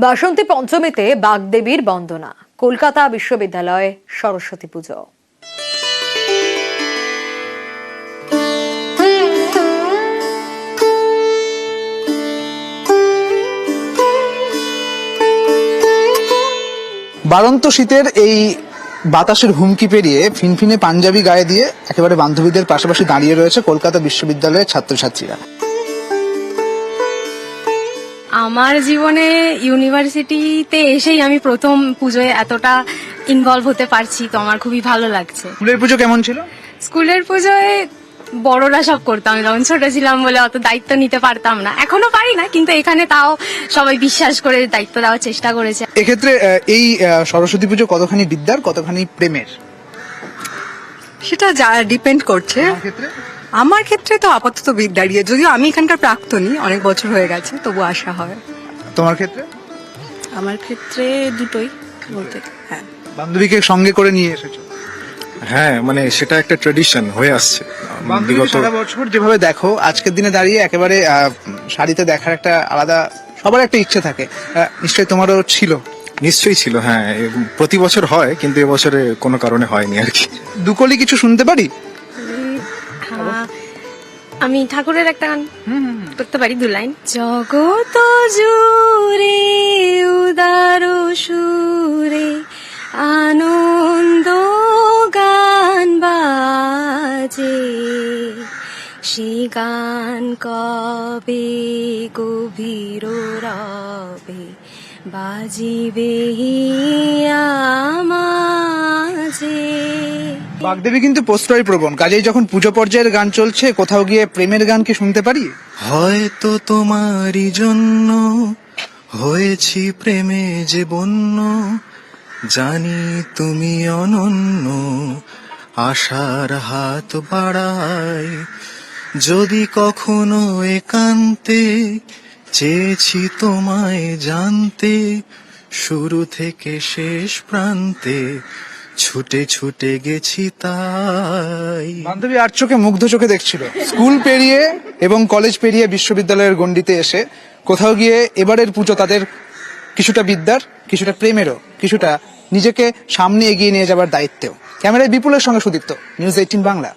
বাসন্তী পঞ্চমীতে বাগদেবীর বন্দনা, কলকাতা বিশ্ববিদ্যালয়ে সরস্বতী পুজো। বাড়ন্ত শীতের এই বাতাসের হুমকি পেরিয়ে ফিনফিনে পাঞ্জাবি গায়ে দিয়ে একেবারে বান্ধবীদের পাশাপাশি দাঁড়িয়ে রয়েছে কলকাতা বিশ্ববিদ্যালয়ের ছাত্রছাত্রীরা। আমার জীবনে ইউনিভার্সিটিতে এসেই আমি প্রথম পুজোয় এতটা ইনভলভ হতে পারছি, তো আমার খুবই ভালো লাগছে। স্কুলের পুজো কেমন ছিল? স্কুলের পুজোয় বড়রা সব করতাম, যখন ছোট ছিলাম বলে অত দায়িত্ব নিতে পারতাম না, এখনো পারি না, কিন্তু এখানে তাও সবাই বিশ্বাস করে দায়িত্ব দেওয়ার চেষ্টা করেছে। এক্ষেত্রে এই সরস্বতী পুজো কতখানি বিদ্যার, কতখানি প্রেমের? সেটা ডিপেন্ড করছে। আমার ক্ষেত্রে তো আপাতত বিদ্যারই, যদিও আমি এখানকার প্রাক্তনী, অনেক বছর হয়ে গেছে, তবু আসা হয়। তোমার ক্ষেত্রে? আমার ক্ষেত্রে দুটোই বলতে, হ্যাঁ। বান্ধবীকে সঙ্গে করে নিয়ে এসেছো? হ্যাঁ, মানে সেটা একটা ট্রেডিশন হয়ে আসছে বিগত সারা বছর যেভাবে দেখো, আজকের দিনে দাঁড়িয়ে একেবারে শাড়িতে দেখার একটা আলাদা সবার একটা ইচ্ছে থাকে, নিশ্চয়ই তোমারও ছিল? নিশ্চয়ই ছিল, হ্যাঁ। প্রতি বছর হয়, কিন্তু এবছরে কোনো কারণে হয়নি আর কি। দুকলি কিছু শুনতে পারি? আমি ঠাকুরের একটা গান করতে পারি, 2 লাইন। জগত জুড়ে উদার সুরে আনন্দ গান বাজে, সে গান কবে গভীর রবে বাজিবে আমাজে। বাগদেবী কিন্তু প্রশ্রয় প্রবণ, কাজেই যখন পুজো পর্যায়ের গান চলছে, কোথাও গিয়ে প্রেমের গান কি শুনতে পারি? হয়তো তোমারই জন্য হয়েছি প্রেমে যে বন্য, জানি তুমি অনন্য, আশার হাত বাড়াই, যদি কখনো একান্তে চেয়েছি তোমায় জানতে, শুরু থেকে শেষ প্রান্তে ছুটে ছুটে গেছি তাই। বান্ধবী আর চোখে মুগ্ধ চোখে দেখছিল স্কুল পেরিয়ে এবং কলেজ পেরিয়ে বিশ্ববিদ্যালয়ের গণ্ডিতে এসে, কোথাও গিয়ে এবারের পুজো তাদের কিছুটা বিদ্যার, কিছুটা প্রেমেরও, কিছুটা নিজেকে সামনে এগিয়ে নিয়ে যাবার দায়িত্বেও। ক্যামেরায় বিপুলের সঙ্গে সুদীপ্ত, নিউজ 18 বাংলা।